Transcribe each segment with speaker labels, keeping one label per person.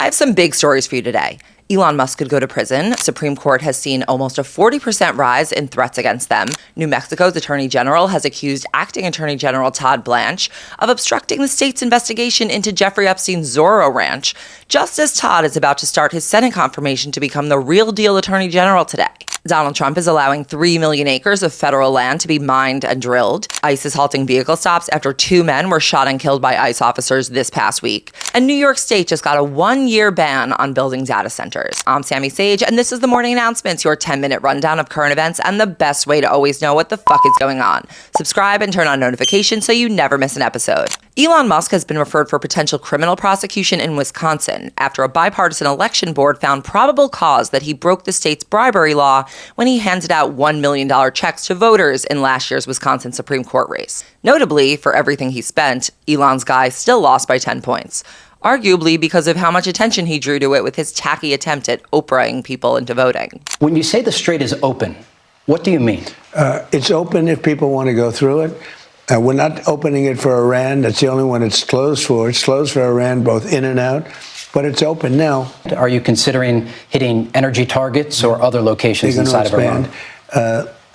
Speaker 1: I have some big stories for you today. Elon Musk could go to prison. Supreme Court has seen almost a 40% rise in threats against them. New Mexico's Attorney General has accused Acting Attorney General Todd Blanche of obstructing the state's investigation into Jeffrey Epstein Zorro Ranch, just as Todd is about to start his Senate confirmation to become the real deal Attorney General today. Donald Trump is allowing 3 million acres of federal land to be mined and drilled. ICE is halting vehicle stops after 2 men were shot and killed by ICE officers this past week. And New York State just got a 1-year ban on building data centers. I'm Sammy Sage, and this is the Morning Announcements, your 10-minute rundown of current events and the best way to always know what the fuck is going on. Subscribe and turn on notifications so you never miss an episode. Elon Musk has been referred for potential criminal prosecution in Wisconsin after a bipartisan election board found probable cause that he broke the state's bribery law when he handed out $1 million checks to voters in last year's Wisconsin Supreme Court race. Notably, for everything he spent, Elon's guy still lost by 10 points. Arguably because of how much attention he drew to it with his tacky attempt at Oprahing people into voting.
Speaker 2: When you say the strait is open, what do you mean?
Speaker 3: It's open if people want to go through it. We're not opening it for Iran. That's the only one it's closed for. It's closed for Iran, both in and out, but it's open now.
Speaker 2: Are you considering hitting energy targets or other locations inside of Iran?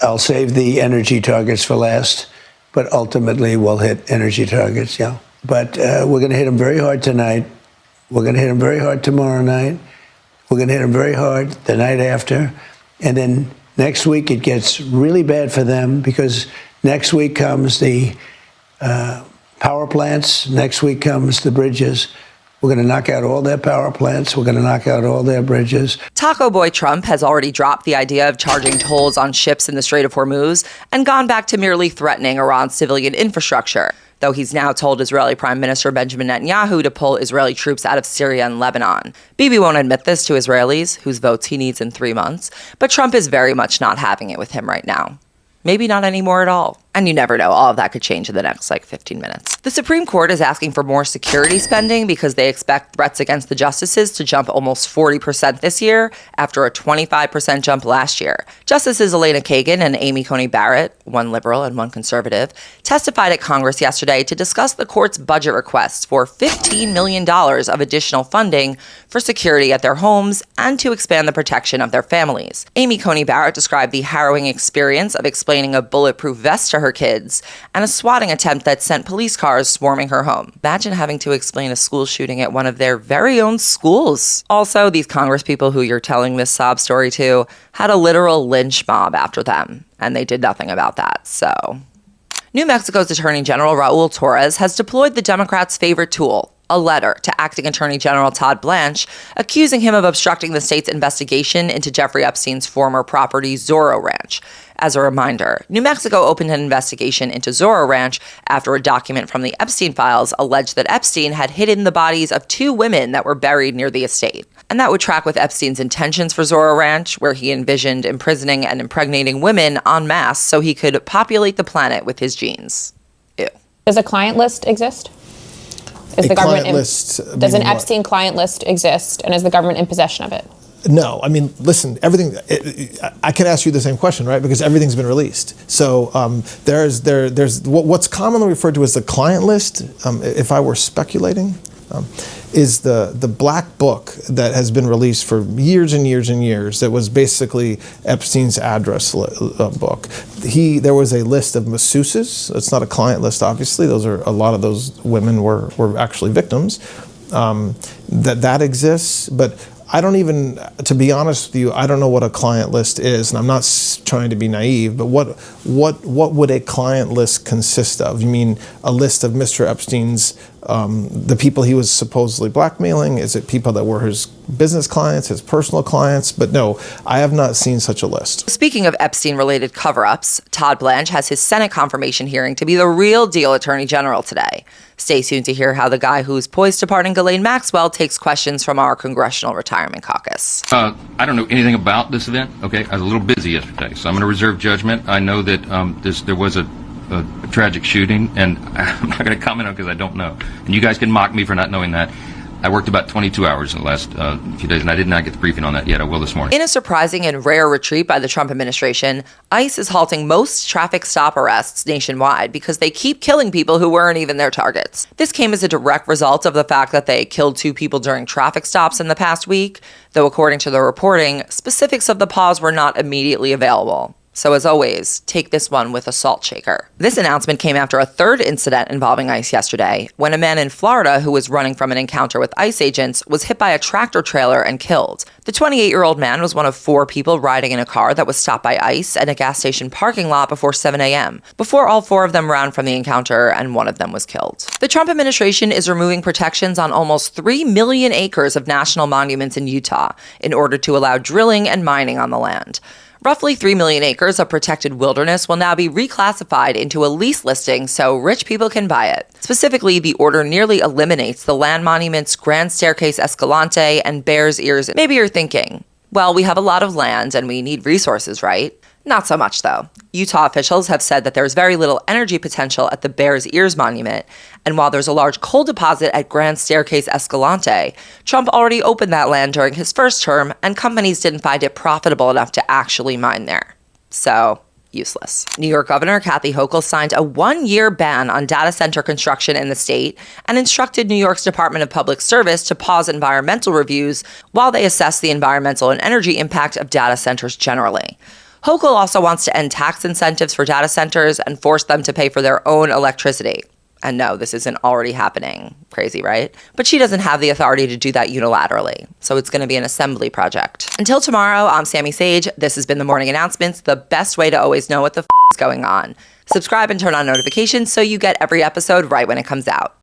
Speaker 3: I'll save the energy targets for last, but ultimately we'll hit energy targets, yeah. But we're going to hit them very hard tonight. We're going to hit them very hard tomorrow night. We're going to hit them very hard the night after. And then next week it gets really bad for them because next week comes the power plants. Next week comes the bridges. We're going to knock out all their power plants. We're going to knock out all their bridges.
Speaker 1: Taco Boy Trump has already dropped the idea of charging tolls on ships in the Strait of Hormuz and gone back to merely threatening Iran's civilian infrastructure, though he's now told Israeli Prime Minister Benjamin Netanyahu to pull Israeli troops out of Syria and Lebanon. Bibi won't admit this to Israelis, whose votes he needs in 3 months, but Trump is very much not having it with him right now. Maybe not anymore at all. And you never know, all of that could change in the next 15 minutes. The Supreme Court is asking for more security spending because they expect threats against the justices to jump almost 40% this year after a 25% jump last year. Justices Elena Kagan and Amy Coney Barrett, one liberal and one conservative, testified at Congress yesterday to discuss the court's budget requests for $15 million of additional funding for security at their homes and to expand the protection of their families. Amy Coney Barrett described the harrowing experience of explaining a bulletproof vest to her kids and a swatting attempt that sent police cars swarming her home. Imagine having to explain a school shooting at one of their very own schools. Also, these congresspeople who you're telling this sob story to had a literal lynch mob after them, and they did nothing about that, so. New Mexico's Attorney General Raul Torres has deployed the Democrats' favorite tool, a letter to Acting Attorney General Todd Blanche, accusing him of obstructing the state's investigation into Jeffrey Epstein's former property, Zorro Ranch. As a reminder, New Mexico opened an investigation into Zorro Ranch after a document from the Epstein files alleged that Epstein had hidden the bodies of 2 women that were buried near the estate. And that would track with Epstein's intentions for Zorro Ranch, where he envisioned imprisoning and impregnating women en masse so he could populate the planet with his genes. Ew.
Speaker 4: Does a client list exist? Does an Epstein client list exist, and is the government in possession of it?
Speaker 5: No, I mean, listen, I can ask you the same question, right? Because everything's been released. So there's what's commonly referred to as the client list, if I were speculating, is the black book that has been released for years and years and years that was basically Epstein's address book. There was a list of masseuses. It's not a client list, obviously. A lot of those women were actually victims. That exists, but I don't even, to be honest with you, I don't know what a client list is, and I'm not trying to be naive, but what would a client list consist of? You mean a list of Mr. Epstein's, the people he was supposedly blackmailing? Is it people that were his business clients, his personal clients? But no, I have not seen such a list.
Speaker 1: Speaking of Epstein-related cover-ups, Todd Blanche has his Senate confirmation hearing to be the real deal Attorney General today. Stay tuned to hear how the guy who's poised to pardon Ghislaine Maxwell takes questions from our Congressional Retirement Caucus.
Speaker 6: I don't know anything about this event. Okay, I was a little busy yesterday, so I'm going to reserve judgment. I know that there was a tragic shooting, and I'm not going to comment on it because I don't know. And you guys can mock me for not knowing that. I worked about 22 hours in the last few days, and I did not get the briefing on that yet. I will this morning.
Speaker 1: In a surprising and rare retreat by the Trump administration, ICE is halting most traffic stop arrests nationwide because they keep killing people who weren't even their targets. This came as a direct result of the fact that they killed 2 people during traffic stops in the past week, though according to the reporting, specifics of the pause were not immediately available. So as always, take this one with a salt shaker. This announcement came after a third incident involving ICE yesterday, when a man in Florida who was running from an encounter with ICE agents was hit by a tractor trailer and killed. The 28-year-old man was one of 4 people riding in a car that was stopped by ICE at a gas station parking lot before 7 a.m., before all 4 of them ran from the encounter and one of them was killed. The Trump administration is removing protections on almost 3 million acres of national monuments in Utah in order to allow drilling and mining on the land. Roughly 3 million acres of protected wilderness will now be reclassified into a lease listing so rich people can buy it. Specifically, the order nearly eliminates the land monuments Grand Staircase-Escalante and Bears Ears. Maybe you're thinking, well, we have a lot of land and we need resources, right? Not so much, though. Utah officials have said that there's very little energy potential at the Bears Ears Monument, and while there's a large coal deposit at Grand Staircase-Escalante, Trump already opened that land during his first term, and companies didn't find it profitable enough to actually mine there. So, useless. New York Governor Kathy Hochul signed a 1-year ban on data center construction in the state and instructed New York's Department of Public Service to pause environmental reviews while they assess the environmental and energy impact of data centers generally. Hochul also wants to end tax incentives for data centers and force them to pay for their own electricity. And no, this isn't already happening. Crazy, right? But she doesn't have the authority to do that unilaterally. So it's going to be an assembly project. Until tomorrow, I'm Sammy Sage. This has been The Morning Announcements, the best way to always know what the is going on. Subscribe and turn on notifications so you get every episode right when it comes out.